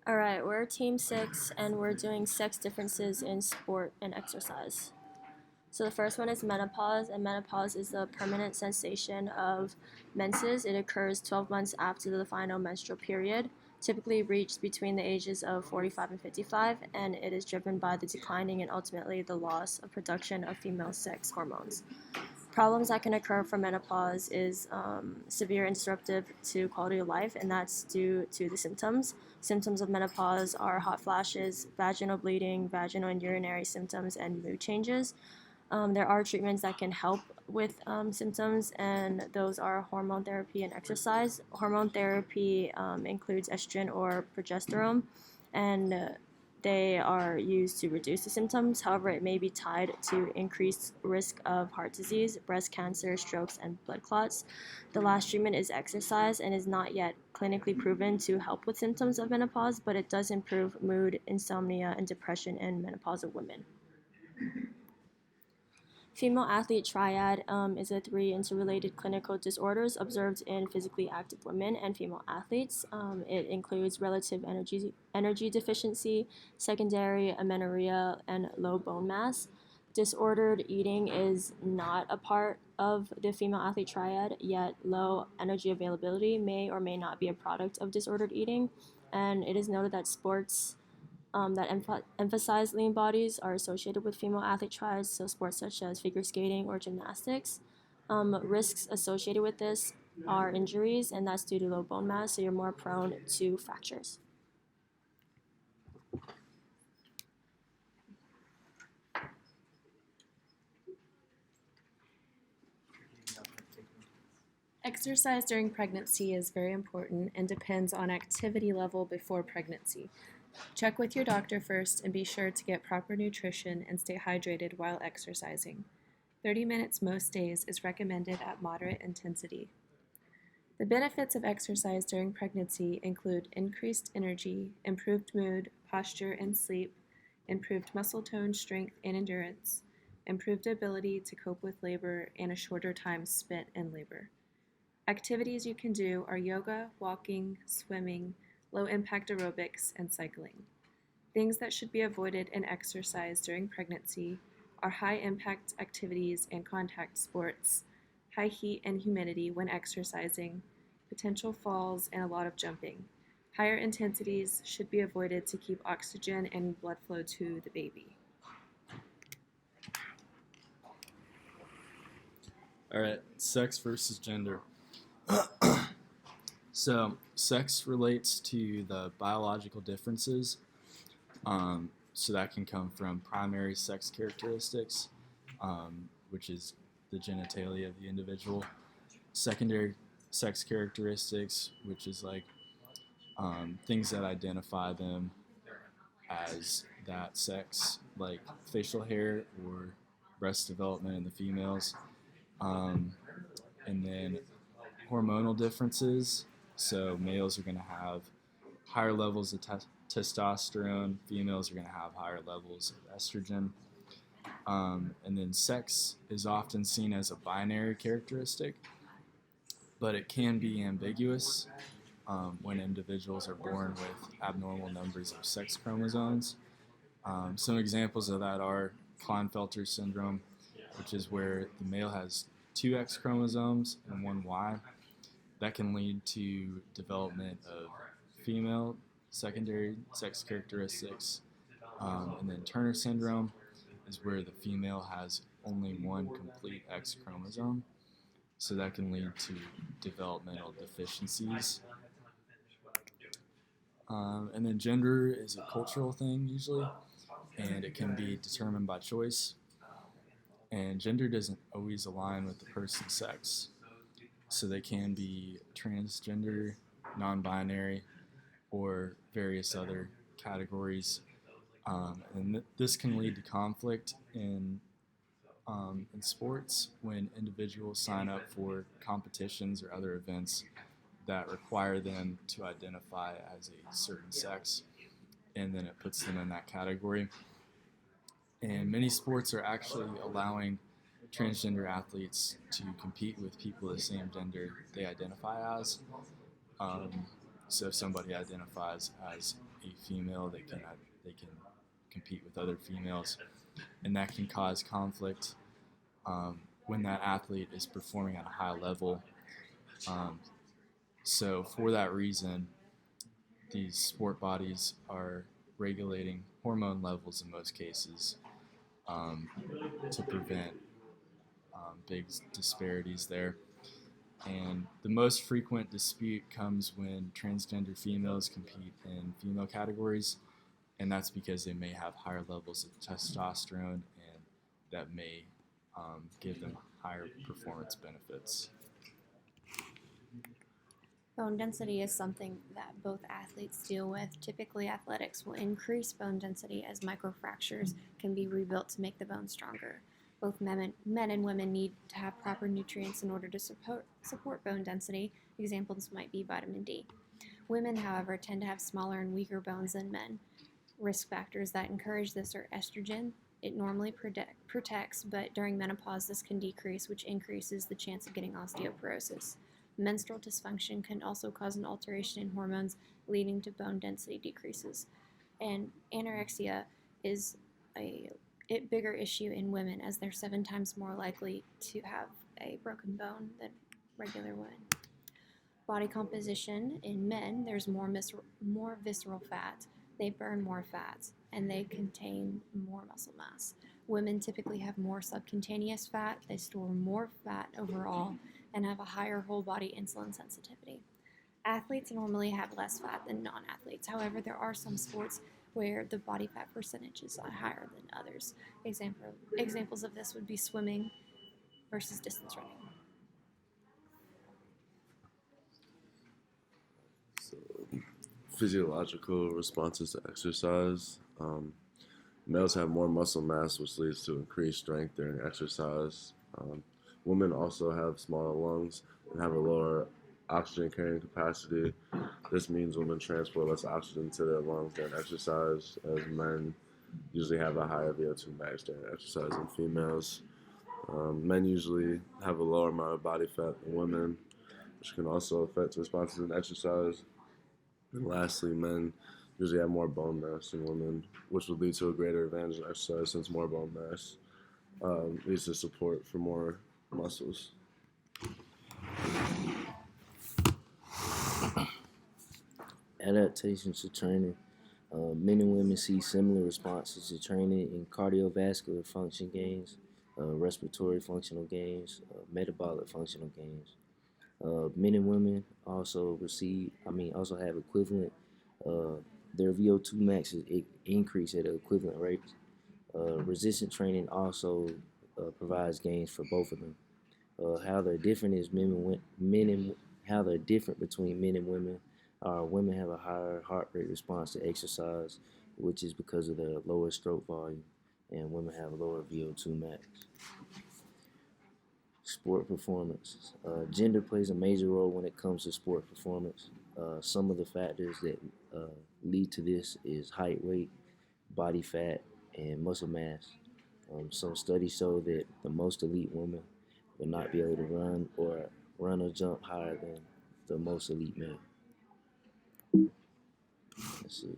All right, we're Team 6 and we're doing sex differences in sport and exercise. So the first one is menopause, and menopause is the permanent cessation of menses. It occurs 12 months after the final menstrual period, typically reached between the ages of 45 and 55, and it is driven by the declining and ultimately the loss of production of female sex hormones. Problems that can occur from menopause is severe and disruptive to quality of life, and that's due to the symptoms. Symptoms of menopause are hot flashes, vaginal bleeding, vaginal and urinary symptoms, and mood changes. There are treatments that can help with symptoms, and those are hormone therapy and exercise. Hormone therapy includes estrogen or progesterone, and they are used to reduce the symptoms. However, it may be tied to increased risk of heart disease, breast cancer, strokes, and blood clots. The last treatment is exercise and is not yet clinically proven to help with symptoms of menopause, but it does improve mood, insomnia, and depression in menopausal women. Female athlete triad is a three interrelated clinical disorders observed in physically active women and female athletes. It includes relative energy deficiency, secondary amenorrhea, and low bone mass. Disordered eating is not a part of the female athlete triad, yet low energy availability may or may not be a product of disordered eating. And it is noted that sports that emphasize lean bodies are associated with female athlete triads, so sports such as figure skating or gymnastics. Risks associated with this are injuries, and that's due to low bone mass, so you're more prone to fractures. Exercise during pregnancy is very important and depends on activity level before pregnancy. Check with your doctor first and be sure to get proper nutrition and stay hydrated while exercising. 30 minutes most days is recommended at moderate intensity. The benefits of exercise during pregnancy include increased energy, improved mood, posture, and sleep, improved muscle tone, strength, and endurance, improved ability to cope with labor, and a shorter time spent in labor. Activities you can do are yoga, walking, swimming, low impact aerobics, and cycling. Things that should be avoided in exercise during pregnancy are high impact activities and contact sports, high heat and humidity when exercising, potential falls, and a lot of jumping. Higher intensities should be avoided to keep oxygen and blood flow to the baby. All right, sex versus gender. So, sex relates to the biological differences. So, that can come from primary sex characteristics, which is the genitalia of the individual, secondary sex characteristics, which is like things that identify them as that sex, like facial hair or breast development in the females. Um, and then hormonal differences. So males are going to have higher levels of testosterone. Females are going to have higher levels of estrogen. And then sex is often seen as a binary characteristic, but it can be ambiguous when individuals are born with abnormal numbers of sex chromosomes. Some examples of that are Klinefelter syndrome, which is where the male has two X chromosomes and one Y. That can lead to development of female secondary sex characteristics. And then Turner syndrome is where the female has only one complete X chromosome. So that can lead to developmental deficiencies. And then gender is a cultural thing usually, and it can be determined by choice. And gender doesn't always align with the person's sex. So they can be transgender, non-binary, or various other categories. And this can lead to conflict in sports when individuals sign up for competitions or other events that require them to identify as a certain sex, and then it puts them in that category. And many sports are actually allowing transgender athletes to compete with people of the same gender they identify as. Um, So if somebody identifies as a female, they can compete with other females, and that can cause conflict when that athlete is performing at a high level. Um, so for that reason, these sport bodies are regulating hormone levels in most cases um, to prevent big disparities there. And the most frequent dispute comes when transgender females compete in female categories, and that's because they may have higher levels of testosterone, and that may give them higher performance benefits. Bone density is something that both athletes deal with. Typically, athletics will increase bone density as microfractures can be rebuilt to make the bone stronger. Both men and women need to have proper nutrients in order to support bone density. Examples might be vitamin D. Women, however, tend to have smaller and weaker bones than men. Risk factors that encourage this are estrogen. It normally protects, but during menopause, this can decrease, which increases the chance of getting osteoporosis. Menstrual dysfunction can also cause an alteration in hormones, leading to bone density decreases. And anorexia is a bigger issue in women, as they're 7 times more likely to have a broken bone than regular women. Body composition in men, there's more visceral fat. They burn more fat, and they contain more muscle mass. Women typically have more subcutaneous fat. They store more fat overall and have a higher whole body insulin sensitivity. Athletes normally have less fat than non-athletes. However, there are some sports where the body fat percentage is higher than others. Examples of this would be swimming versus distance running. So, physiological responses to exercise. Males have more muscle mass, which leads to increased strength during exercise. Women also have smaller lungs and have a lower oxygen carrying capacity. This means women transport less oxygen to their lungs during exercise, as men usually have a higher VO2 max during exercise than females. Men usually have a lower amount of body fat than women, which can also affect responses in exercise. And lastly, men usually have more bone mass than women, which would lead to a greater advantage in exercise since more bone mass leads to support for more muscles. Adaptation to training. Men and women see similar responses to training in cardiovascular function gains, respiratory functional gains, metabolic functional gains. Men and women also also have equivalent. Their VO2 max is increase at an equivalent rate. Resistant training also provides gains for both of them. How they're different is how they're different between men and women. Women have a higher heart rate response to exercise, which is because of their lower stroke volume, and women have lower VO2 max. Sport performance. Gender plays a major role when it comes to sport performance. Some of the factors that lead to this is height, weight, body fat, and muscle mass. Some studies show that the most elite women will not be able to run or jump higher than the most elite men. That's it.